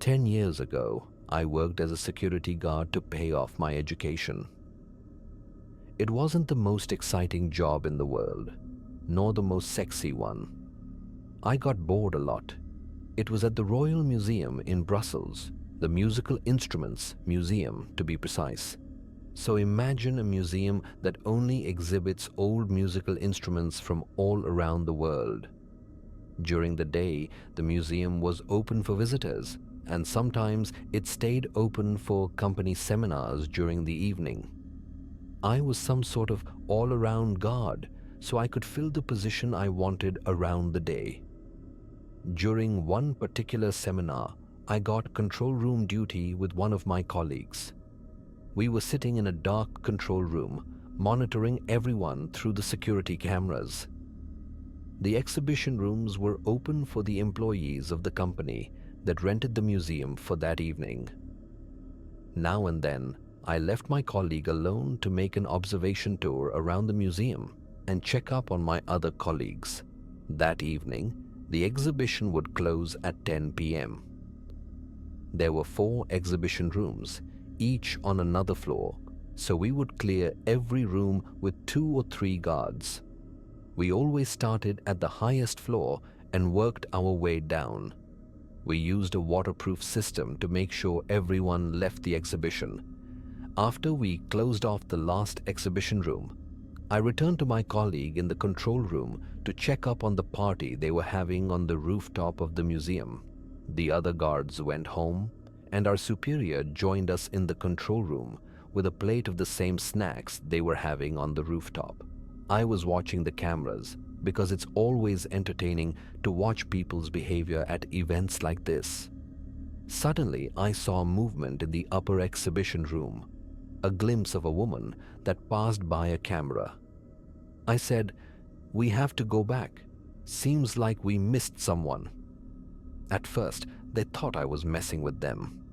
10 years ago, I worked as a security guard to pay off my education. It wasn't the most exciting job in the world, nor the most sexy one. I got bored a lot. It was at the Royal Museum in Brussels, the Musical Instruments Museum to be precise. So imagine a museum that only exhibits old musical instruments from all around the world. During the day, the museum was open for visitors, and sometimes it stayed open for company seminars during the evening. I was some sort of all-around guard, so I could fill the position I wanted around the day. During one particular seminar, I got control room duty with one of my colleagues. We were sitting in a dark control room, monitoring everyone through the security cameras. The exhibition rooms were open for the employees of the company that rented the museum for that evening. Now and then, I left my colleague alone to make an observation tour around the museum and check up on my other colleagues. That evening, the exhibition would close at 10 p.m. There were 4 exhibition rooms, each on another floor, so we would clear every room with 2 or 3 guards. We always started at the highest floor and worked our way down. We used a waterproof system to make sure everyone left the exhibition. After we closed off the last exhibition room, I returned to my colleague in the control room to check up on the party they were having on the rooftop of the museum. The other guards went home, and our superior joined us in the control room with a plate of the same snacks they were having on the rooftop. I was watching the cameras because it's always entertaining to watch people's behavior at events like this. Suddenly, I saw movement in the upper exhibition room, a glimpse of a woman that passed by a camera. I said, "We have to go back. Seems like we missed someone." At first, they thought I was messing with them.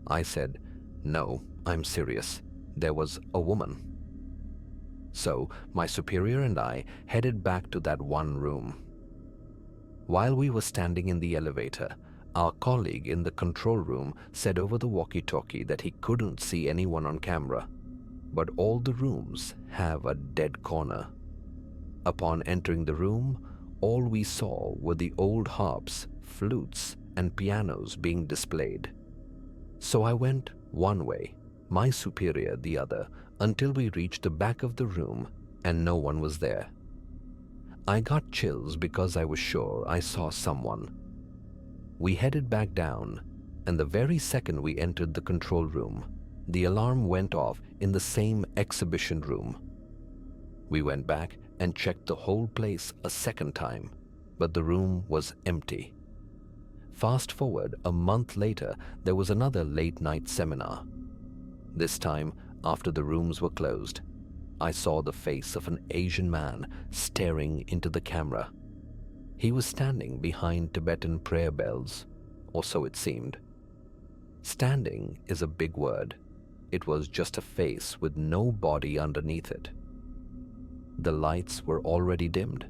I said, "No, I'm serious. There was a woman." So, my superior and I headed back to that one room. While we were standing in the elevator, our colleague in the control room said over the walkie-talkie that he couldn't see anyone on camera, but all the rooms have a dead corner. Upon entering the room, all we saw were the old harps, flutes, and pianos being displayed. So I went one way, my superior the other, until we reached the back of the room and no one was there. I got chills because I was sure I saw someone. We headed back down, and the very second we entered the control room, the alarm went off in the same exhibition room. We went back and checked the whole place a second time, but the room was empty. Fast forward a month later, there was another late-night seminar. This time, after the rooms were closed, I saw the face of an Asian man staring into the camera. He was standing behind Tibetan prayer bells, or so it seemed. Standing is a big word. It was just a face with no body underneath it. The lights were already dimmed.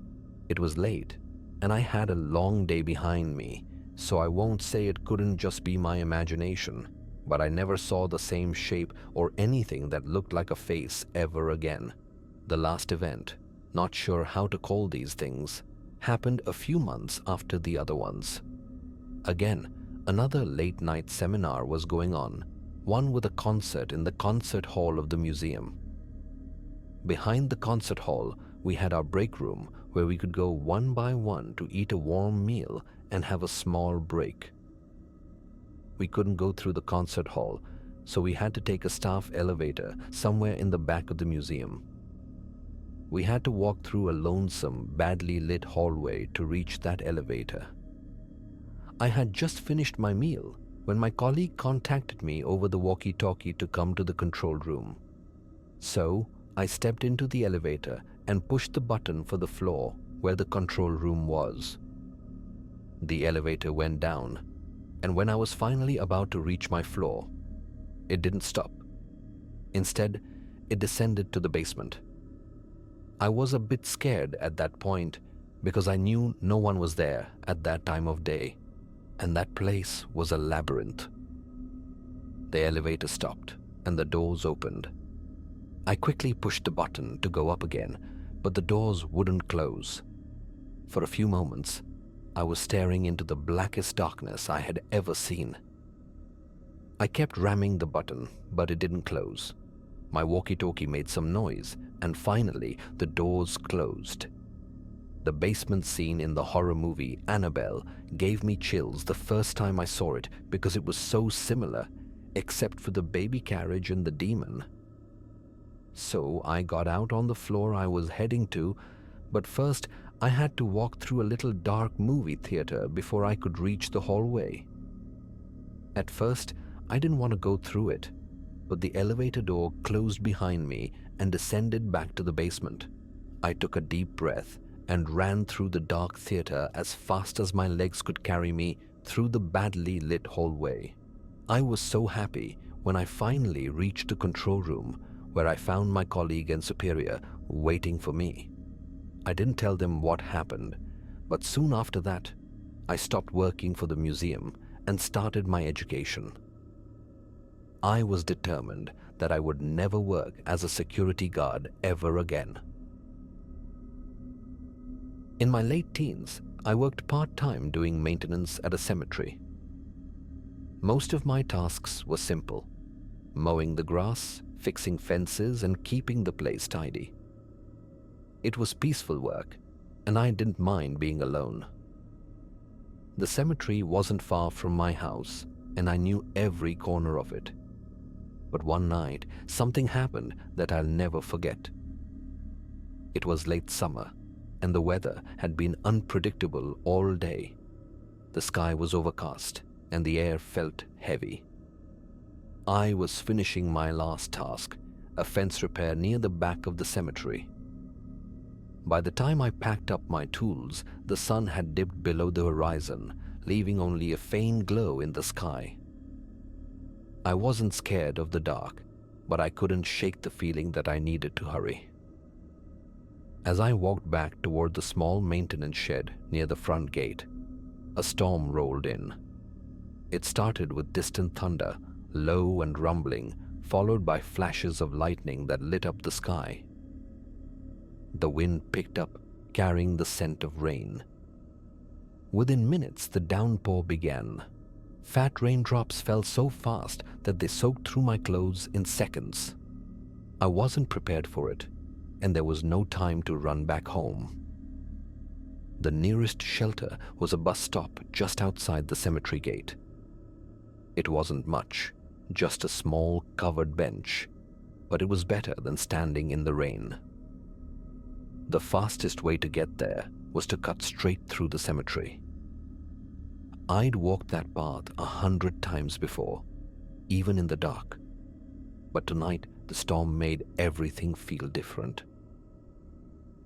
It was late, and I had a long day behind me, so I won't say it couldn't just be my imagination, but I never saw the same shape or anything that looked like a face ever again. The last event, not sure how to call these things, happened a few months after the other ones. Again, another late-night seminar was going on, one with a concert in the concert hall of the museum. Behind the concert hall, we had our break room where we could go one by one to eat a warm meal and have a small break. We couldn't go through the concert hall, so we had to take a staff elevator somewhere in the back of the museum. We had to walk through a lonesome, badly lit hallway to reach that elevator. I had just finished my meal when my colleague contacted me over the walkie-talkie to come to the control room. So, I stepped into the elevator and pushed the button for the floor where the control room was. The elevator went down, and when I was finally about to reach my floor, it didn't stop. Instead, it descended to the basement. I was a bit scared at that point because I knew no one was there at that time of day. And that place was a labyrinth. The elevator stopped and the doors opened. I quickly pushed the button to go up again, but the doors wouldn't close. For a few moments, I was staring into the blackest darkness I had ever seen. I kept ramming the button, but it didn't close. My walkie-talkie made some noise, and finally, the doors closed. The basement scene in the horror movie Annabelle gave me chills the first time I saw it because it was so similar, except for the baby carriage and the demon. So I got out on the floor I was heading to, but first I had to walk through a little dark movie theater before I could reach the hallway. At first, I didn't want to go through it, but the elevator door closed behind me and descended back to the basement. I took a deep breath and ran through the dark theater as fast as my legs could carry me through the badly lit hallway. I was so happy when I finally reached the control room, where I found my colleague and superior waiting for me. I didn't tell them what happened, but soon after that, I stopped working for the museum and started my education. I was determined that I would never work as a security guard ever again. In my late teens, I worked part-time doing maintenance at a cemetery. Most of my tasks were simple: mowing the grass, fixing fences, and keeping the place tidy. It was peaceful work, and I didn't mind being alone. The cemetery wasn't far from my house, and I knew every corner of it. But one night, something happened that I'll never forget. It was late summer, and the weather had been unpredictable all day. The sky was overcast, and the air felt heavy. I was finishing my last task, a fence repair near the back of the cemetery. By the time I packed up my tools, the sun had dipped below the horizon, leaving only a faint glow in the sky. I wasn't scared of the dark, but I couldn't shake the feeling that I needed to hurry. As I walked back toward the small maintenance shed near the front gate, a storm rolled in. It started with distant thunder, low and rumbling, followed by flashes of lightning that lit up the sky. The wind picked up, carrying the scent of rain. Within minutes, the downpour began. Fat raindrops fell so fast that they soaked through my clothes in seconds. I wasn't prepared for it, and there was no time to run back home. The nearest shelter was a bus stop just outside the cemetery gate. It wasn't much, just a small covered bench, but it was better than standing in the rain. The fastest way to get there was to cut straight through the cemetery. I'd walked that path 100 times before, even in the dark. But tonight, the storm made everything feel different.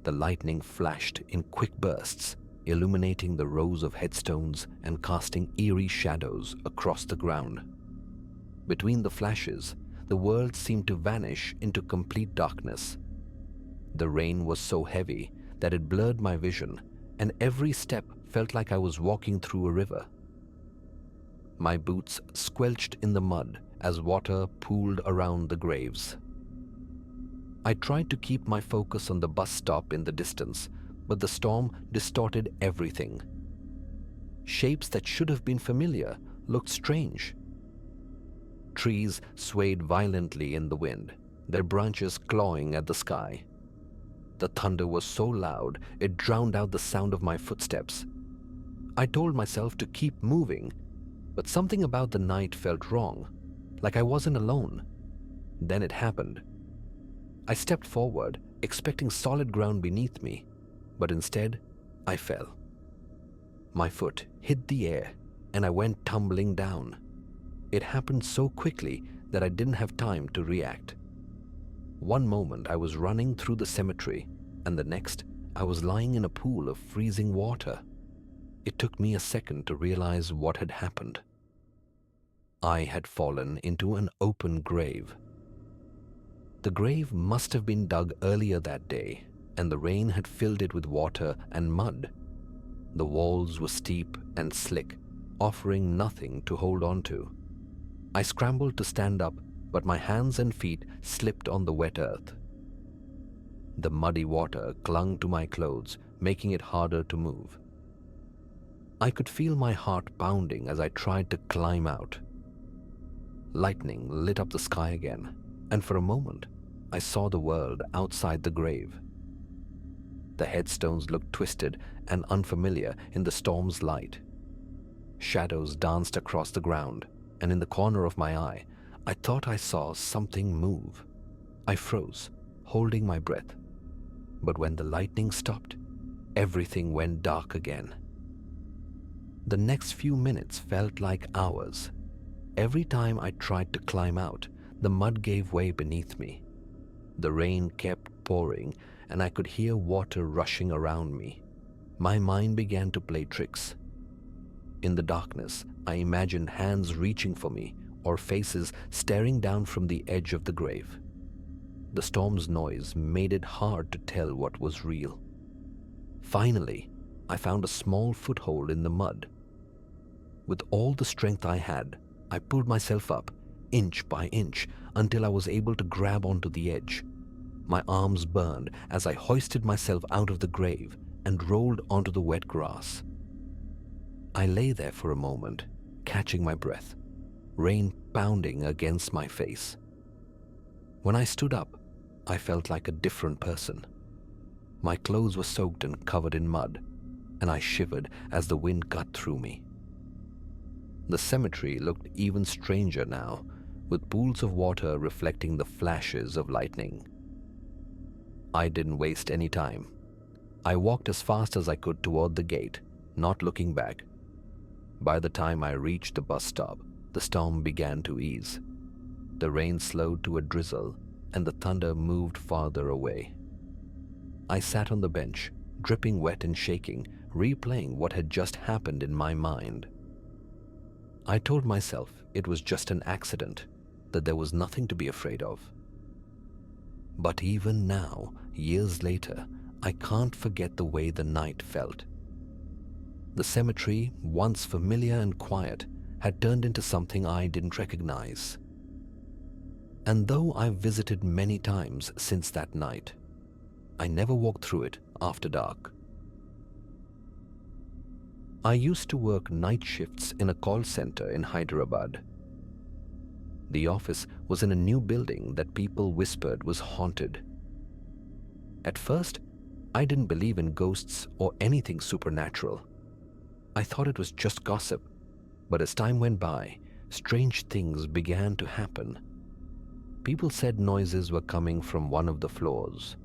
The lightning flashed in quick bursts, illuminating the rows of headstones and casting eerie shadows across the ground. Between the flashes, the world seemed to vanish into complete darkness. The rain was so heavy that it blurred my vision, and every step felt like I was walking through a river. My boots squelched in the mud as water pooled around the graves. I tried to keep my focus on the bus stop in the distance, but the storm distorted everything. Shapes that should have been familiar looked strange. Trees swayed violently in the wind, their branches clawing at the sky. The thunder was so loud it drowned out the sound of my footsteps. I told myself to keep moving, but something about the night felt wrong, like I wasn't alone. Then it happened. I stepped forward, expecting solid ground beneath me, but instead, I fell. My foot hit the air, and I went tumbling down. It happened so quickly that I didn't have time to react. One moment I was running through the cemetery, and the next I was lying in a pool of freezing water. It took me a second to realize what had happened. I had fallen into an open grave. The grave must have been dug earlier that day, and the rain had filled it with water and mud. The walls were steep and slick, offering nothing to hold on to. I scrambled to stand up, but my hands and feet slipped on the wet earth. The muddy water clung to my clothes, making it harder to move. I could feel my heart pounding as I tried to climb out. Lightning lit up the sky again, and for a moment, I saw the world outside the grave. The headstones looked twisted and unfamiliar in the storm's light. Shadows danced across the ground, and in the corner of my eye, I thought I saw something move. I froze, holding my breath. But when the lightning stopped, everything went dark again. The next few minutes felt like hours. Every time I tried to climb out, the mud gave way beneath me. The rain kept pouring, and I could hear water rushing around me. My mind began to play tricks. In the darkness, I imagined hands reaching for me or faces staring down from the edge of the grave. The storm's noise made it hard to tell what was real. Finally, I found a small foothold in the mud. With all the strength I had, I pulled myself up, inch by inch, until I was able to grab onto the edge. My arms burned as I hoisted myself out of the grave and rolled onto the wet grass. I lay there for a moment, catching my breath, rain pounding against my face. When I stood up, I felt like a different person. My clothes were soaked and covered in mud, and I shivered as the wind cut through me. The cemetery looked even stranger now, with pools of water reflecting the flashes of lightning. I didn't waste any time. I walked as fast as I could toward the gate, not looking back. By the time I reached the bus stop, the storm began to ease. The rain slowed to a drizzle, and the thunder moved farther away. I sat on the bench, dripping wet and shaking, replaying what had just happened in my mind. I told myself it was just an accident, that there was nothing to be afraid of. But even now, years later, I can't forget the way the night felt. The cemetery, once familiar and quiet, had turned into something I didn't recognize. And though I've visited many times since that night, I never walked through it after dark. I used to work night shifts in a call center in Hyderabad. The office was in a new building that people whispered was haunted. At first, I didn't believe in ghosts or anything supernatural. I thought it was just gossip, but as time went by, strange things began to happen. People said noises were coming from one of the floors.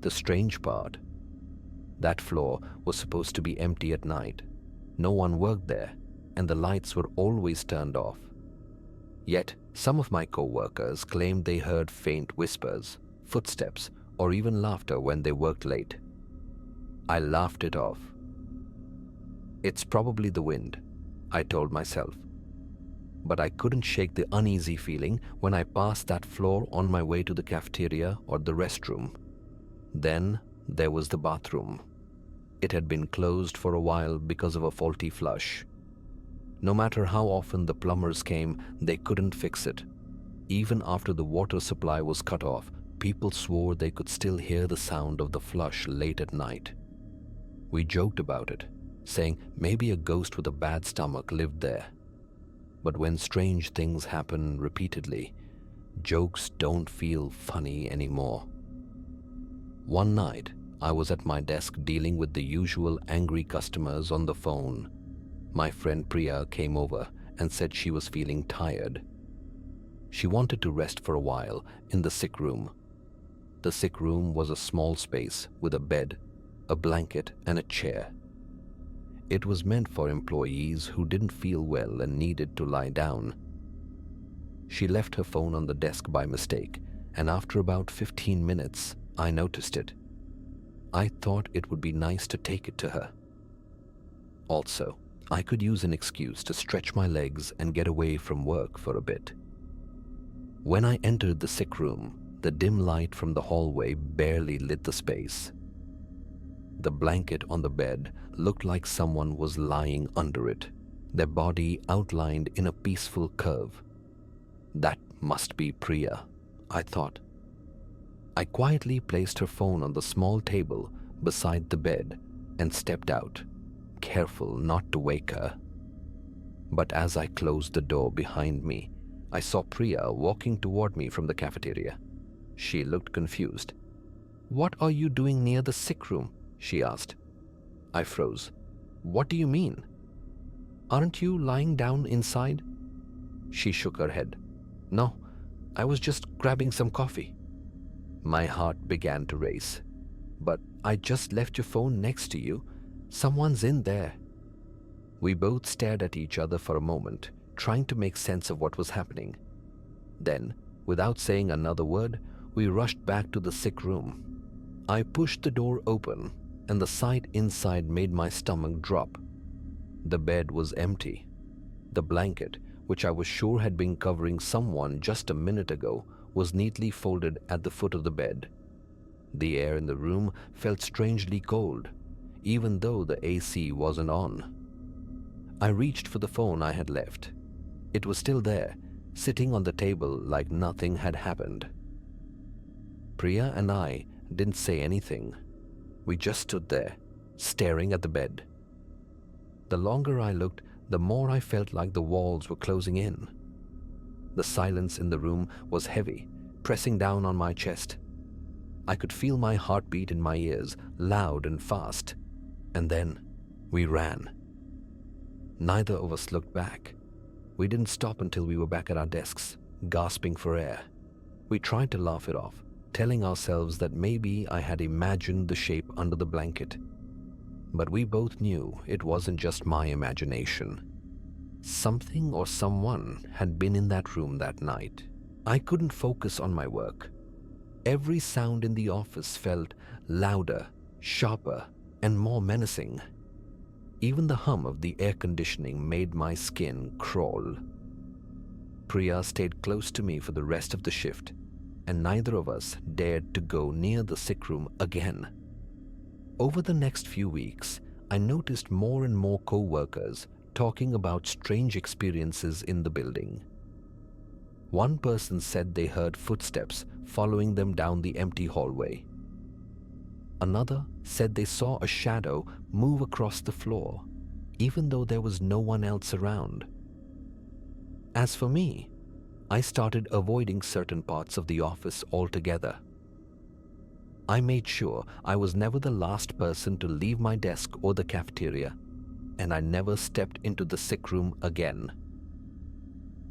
The strange part, that floor was supposed to be empty at night. No one worked there, and the lights were always turned off. Yet, some of my co-workers claimed they heard faint whispers, footsteps, or even laughter when they worked late. I laughed it off. It's probably the wind, I told myself. But I couldn't shake the uneasy feeling when I passed that floor on my way to the cafeteria or the restroom. Then there was the bathroom. It had been closed for a while because of a faulty flush. No matter how often the plumbers came, they couldn't fix it. Even after the water supply was cut off, people swore they could still hear the sound of the flush late at night. We joked about it, saying maybe a ghost with a bad stomach lived there. But when strange things happen repeatedly, jokes don't feel funny anymore. One night, I was at my desk dealing with the usual angry customers on the phone. My friend Priya came over and said she was feeling tired. She wanted to rest for a while in the sick room. The sick room was a small space with a bed, a blanket, and a chair. It was meant for employees who didn't feel well and needed to lie down. She left her phone on the desk by mistake, and after about 15 minutes, I noticed it. I thought it would be nice to take it to her. Also, I could use an excuse to stretch my legs and get away from work for a bit. When I entered the sick room, the dim light from the hallway barely lit the space. The blanket on the bed looked like someone was lying under it, their body outlined in a peaceful curve. That must be Priya, I thought. I quietly placed her phone on the small table beside the bed and stepped out, careful not to wake her. But as I closed the door behind me, I saw Priya walking toward me from the cafeteria. She looked confused. "What are you doing near the sick room?" she asked. I froze. "What do you mean? Aren't you lying down inside?" She shook her head. "No, I was just grabbing some coffee." My heart began to race. "But I just left your phone next to you. Someone's in there." We both stared at each other for a moment, trying to make sense of what was happening. Then, without saying another word, we rushed back to the sick room. I pushed the door open, and the sight inside made my stomach drop. The bed was empty. The blanket, which I was sure had been covering someone just a minute ago, was neatly folded at the foot of the bed. The air in the room felt strangely cold, even though the AC wasn't on. I reached for the phone I had left. It was still there, sitting on the table like nothing had happened. Priya and I didn't say anything. We just stood there, staring at the bed. The longer I looked, the more I felt like the walls were closing in. The silence in the room was heavy, pressing down on my chest. I could feel my heartbeat in my ears, loud and fast. And then we ran. Neither of us looked back. We didn't stop until we were back at our desks, gasping for air. We tried to laugh it off, telling ourselves that maybe I had imagined the shape under the blanket. But we both knew it wasn't just my imagination. Something or someone had been in that room that night. I couldn't focus on my work. Every sound in the office felt louder, sharper, and more menacing. Even the hum of the air conditioning made my skin crawl. Priya stayed close to me for the rest of the shift, and neither of us dared to go near the sick room again. Over the next few weeks, I noticed more and more co-workers talking about strange experiences in the building. One person said they heard footsteps following them down the empty hallway. Another said they saw a shadow move across the floor, even though there was no one else around. As for me, I started avoiding certain parts of the office altogether. I made sure I was never the last person to leave my desk or the cafeteria, and I never stepped into the sick room again.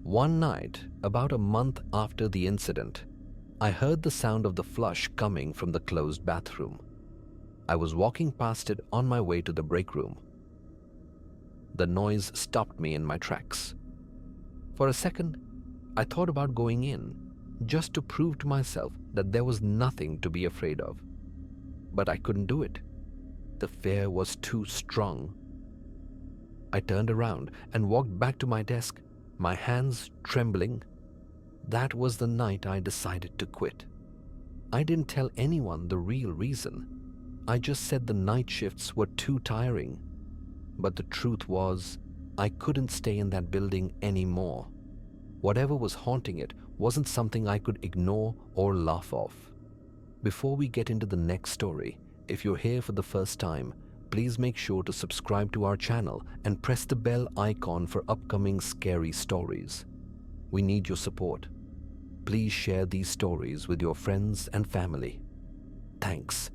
One night, about a month after the incident, I heard the sound of the flush coming from the closed bathroom. I was walking past it on my way to the break room. The noise stopped me in my tracks. For a second, I thought about going in, just to prove to myself that there was nothing to be afraid of. But I couldn't do it. The fear was too strong. I turned around and walked back to my desk, my hands trembling. That was the night I decided to quit. I didn't tell anyone the real reason. I just said the night shifts were too tiring. But the truth was, I couldn't stay in that building anymore. Whatever was haunting it wasn't something I could ignore or laugh off. Before we get into the next story, if you're here for the first time, please make sure to subscribe to our channel and press the bell icon for upcoming scary stories. We need your support. Please share these stories with your friends and family. Thanks.